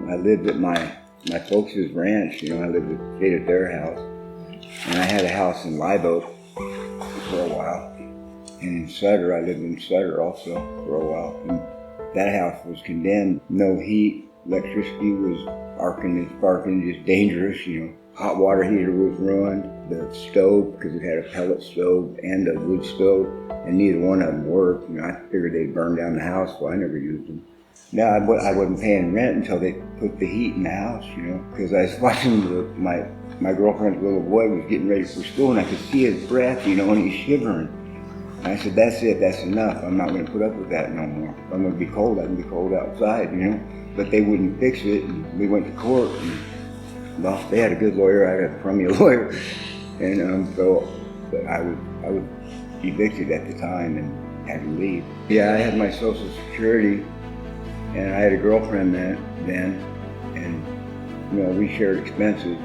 I lived at my folks' ranch. I stayed at their house. And I had a house in Live Oak for a while. And in Sutter, I lived in Sutter also for a while. And that house was condemned. No heat, electricity was arcing and sparking, just dangerous, Hot water heater was ruined. The stove, because it had a pellet stove and a wood stove, and neither one of them worked. I figured they'd burn down the house, so I never used them. No, I wasn't paying rent until they put the heat in the house, because I was watching my girlfriend's little boy was getting ready for school, and I could see his breath, and he's shivering. And I said, that's it, that's enough. I'm not going to put up with that no more. If I'm going to be cold, I can be cold outside, But they wouldn't fix it, and we went to court. And, well, they had a good lawyer. I had a crummy lawyer, and so I was evicted at the time and had to leave. Yeah, I had my Social Security, and I had a girlfriend then, and we shared expenses,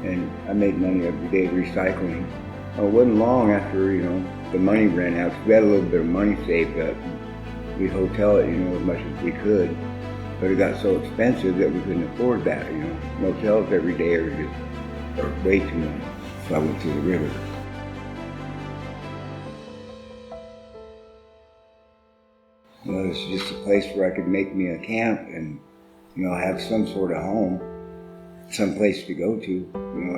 and I made money every day recycling. Well, it wasn't long after the money ran out. We had a little bit of money saved up. We'd hotel it, as much as we could. But it got so expensive that we couldn't afford that, Motels every day are way too much. So I went to the river. Well, it's just a place where I could make me a camp and, have some sort of home, some place to go to,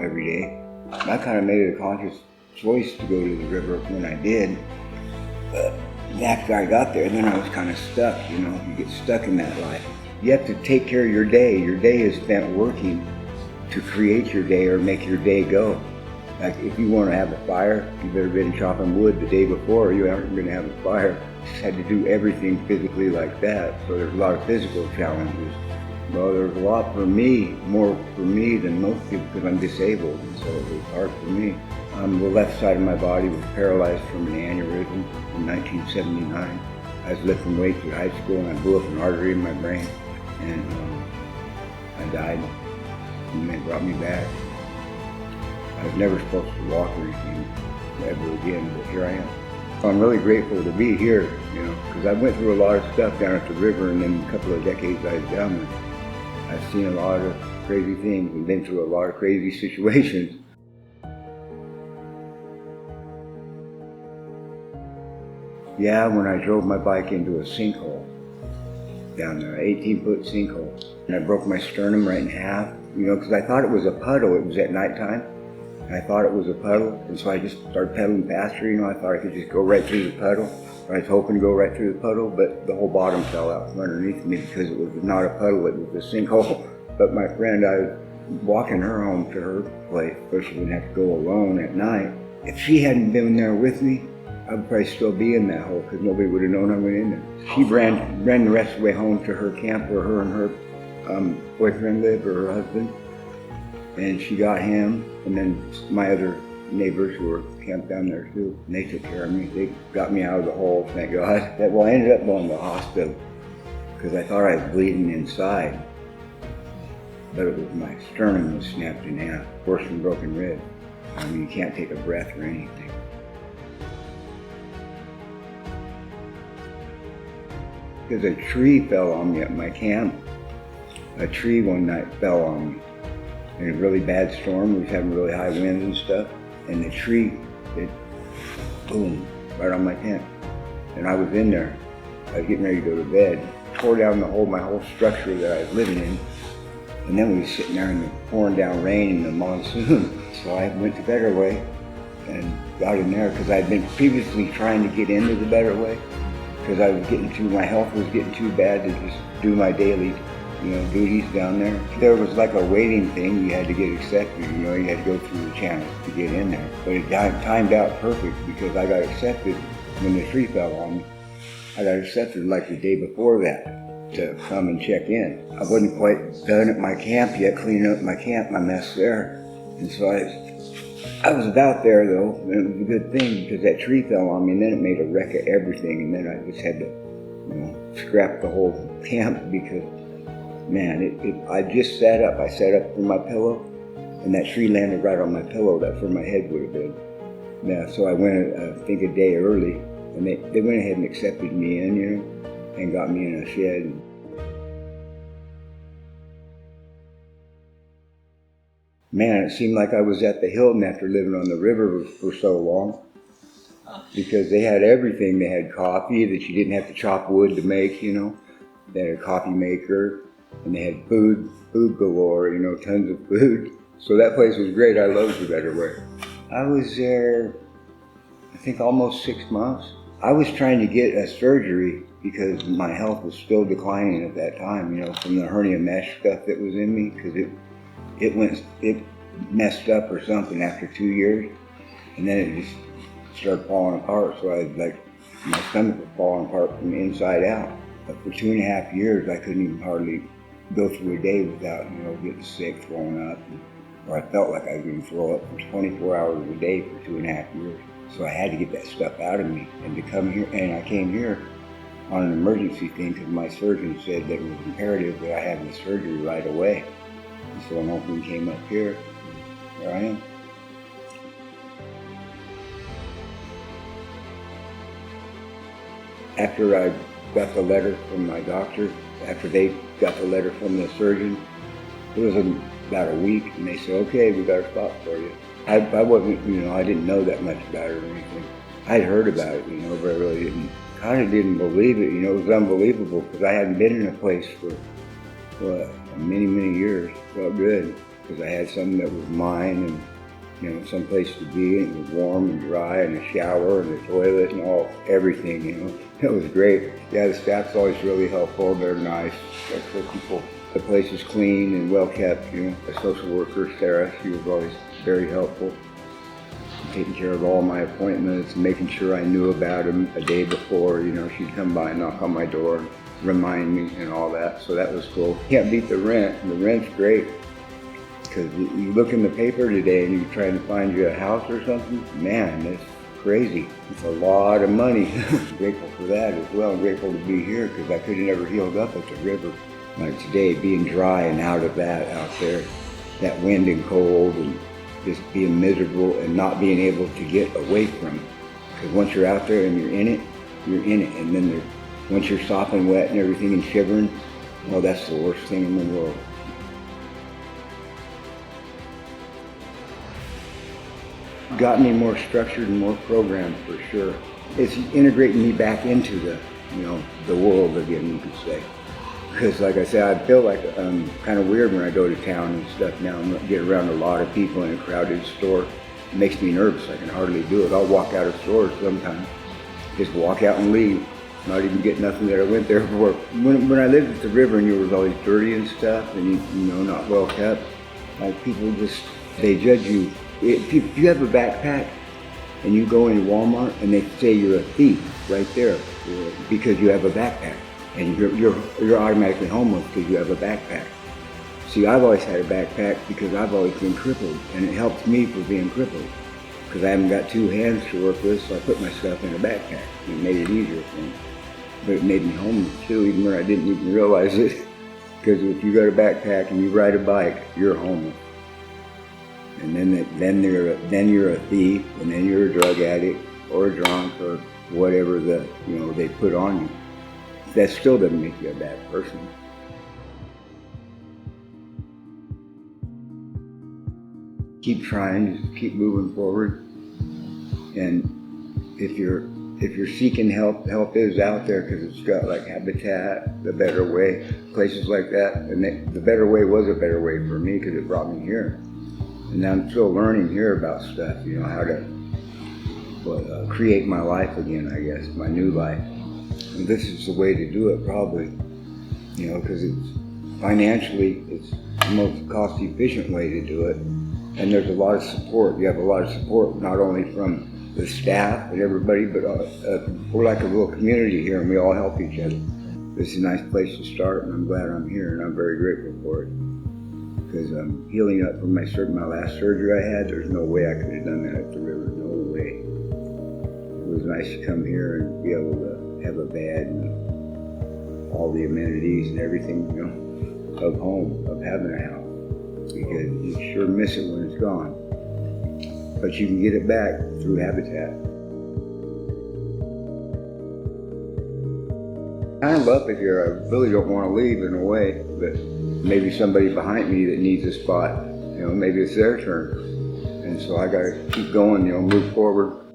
every day. I kind of made it a conscious choice to go to the river when I did. But after I got there, then I was kind of stuck, You get stuck in that life. You have to take care of your day. Your day is spent working to create your day or make your day go. Like if you want to have a fire, you better been chopping wood the day before, you aren't going to have a fire. You just had to do everything physically like that. So there's a lot of physical challenges. Well, there's a lot for me, more for me than most people because I'm disabled, and so it was hard for me. The left side of my body was paralyzed from an aneurysm in 1979. I was lifting weights at high school and I blew up an artery in my brain, and I died, and they brought me back. I was never supposed to walk or anything ever again, but here I am. I'm really grateful to be here, because I went through a lot of stuff down at the river, and then a couple of decades I was down there. I've seen a lot of crazy things and been through a lot of crazy situations. Yeah, when I drove my bike into a sinkhole down there, 18-foot sinkhole, and I broke my sternum right in half, because I thought it was a puddle. It was at nighttime, and I thought it was a puddle, and so I just started pedaling faster, I thought I could just go right through the puddle. I was hoping to go right through the puddle, but the whole bottom fell out from underneath me because it was not a puddle, it was a sinkhole. But my friend, I was walking her home to her place, so she wouldn't have to go alone at night. If she hadn't been there with me, I would probably still be in that hole because nobody would have known I went in there. She ran the rest of the way home to her camp where her and her boyfriend lived, or her husband. And she got him, and then my other neighbors who were camped down there too, and they took care of me. They got me out of the hole, thank God. Well, I ended up going to the hospital because I thought I was bleeding inside, but it was my sternum was snapped in half, worse than broken ribs. You can't take a breath or anything. Because a tree fell on me at my camp. A tree one night fell on me in a really bad storm. We was having really high winds and stuff. And the tree, it boom, right on my tent. And I was in there. I was getting ready to go to bed. Tore down my whole structure that I was living in. And then we were sitting there in the pouring down rain in the monsoon. So I went to Better Way and got in there because I'd been previously trying to get into the Better Way because I was my health was getting too bad to just do my daily duties down there. There was like a waiting thing. You had to get accepted, you had to go through the channels to get in there. But it timed out perfect because I got accepted when the tree fell on me. I got accepted like the day before that to come and check in. I wasn't quite done at my camp yet, cleaning up my camp, my mess there. And so I was about there though, and it was a good thing because that tree fell on me and then it made a wreck of everything, and then I just had to scrap the whole camp because man, I just sat up. I sat up from my pillow, and that tree landed right on my pillow. That's where my head would have been. Yeah, so I went, I think, a day early, and they went ahead and accepted me in, and got me in a shed. Man, it seemed like I was at the Hilton after living on the river for so long. Because they had everything. They had coffee that you didn't have to chop wood to make, you know. They had a coffee maker, and they had food galore, you know, tons of food. So that place was great. I loved the Better Way. I was there, I think, almost 6 months. I was trying to get a surgery because my health was still declining at that time, you know, from the hernia mesh stuff that was in me, because it messed up or something after 2 years, and then it just started falling apart. So my stomach was falling apart from the inside out. But for 2.5 years, I couldn't even hardly go through a day without, you know, getting sick, throwing up, or I felt like I was going to throw up for 24 hours a day for 2.5 years. So I had to get that stuff out of me, and to come here, and I came here on an emergency thing because my surgeon said that it was imperative that I have the surgery right away. And so an opening came up here, and here I am. After I got the letter from my doctor, after they got the letter from the surgeon, it was about a week, and they said, okay, we got a spot for you. I wasn't, you know, I didn't know that much about it or anything. I'd heard about it, you know, but I really kind of didn't believe it, you know. It was unbelievable because I hadn't been in a place for, many, many years. It felt good because I had something that was mine, and, you know, some place to be, and it was warm and dry, and a shower and a toilet and everything, you know. It was great. Yeah, the staff's always really helpful. They're nice. They're people. The place is clean and well kept, you know. The social worker, Sarah, she was always very helpful. Taking care of all my appointments, making sure I knew about them a day before, you know. She'd come by and knock on my door, remind me and all that, so that was cool. Can't beat the rent. The rent's great. Because you look in the paper today and you're trying to find you a house or something, man, it's crazy. It's a lot of money. I'm grateful for that as well. I'm grateful to be here because I could have never healed up at the river. Like today, being dry and out of that out there, that wind and cold, and just being miserable and not being able to get away from it. Because once you're out there and you're in it, you're in it. And then once you're sopping wet and everything and shivering, well, that's the worst thing in the world. Got me more structured and more programmed, for sure. It's integrating me back into the world again, you could say. Because like I said, I feel like I'm kind of weird when I go to town and stuff now. I get around a lot of people in a crowded store. It makes me nervous. I can hardly do it. I'll walk out of stores sometimes. Just walk out and leave. Not even get nothing that I went there for. When I lived at the river and you was always dirty and stuff, and you know, not well kept, like people they judge you. If you have a backpack and you go into Walmart and they say you're a thief right there because you have a backpack, and you're automatically homeless because you have a backpack. See, I've always had a backpack because I've always been crippled, and it helps me for being crippled because I haven't got 2 hands to work with, so I put my stuff in a backpack. It made it easier for me, but it made me homeless too, even when I didn't even realize it. Because if you got a backpack and you ride a bike, you're homeless. And then you're a thief, and then you're a drug addict or a drunk or whatever they put on you. That still doesn't make you a bad person. Keep trying, just keep moving forward. And if you're seeking help is out there, because it's got like Habitat, The Better Way, places like that. And The Better Way was a better way for me because it brought me here. And I'm still learning here about stuff, you know, how to create my life again, I guess, my new life. And this is the way to do it, probably, you know, because financially, it's the most cost-efficient way to do it. And there's a lot of support. You have a lot of support, not only from the staff and everybody, but we're like a little community here, and we all help each other. This is a nice place to start, and I'm glad I'm here, and I'm very grateful for it. Because I'm healing up from my last surgery I had. There's no way I could have done that at the river. No way. It was nice to come here and be able to have a bed and all the amenities and everything, you know, of home, of having a house. Because you sure miss it when it's gone. But you can get it back through Habitat. I love it here. I really don't want to leave in a way, but maybe somebody behind me that needs a spot maybe it's their turn. And so I got to keep going, move forward.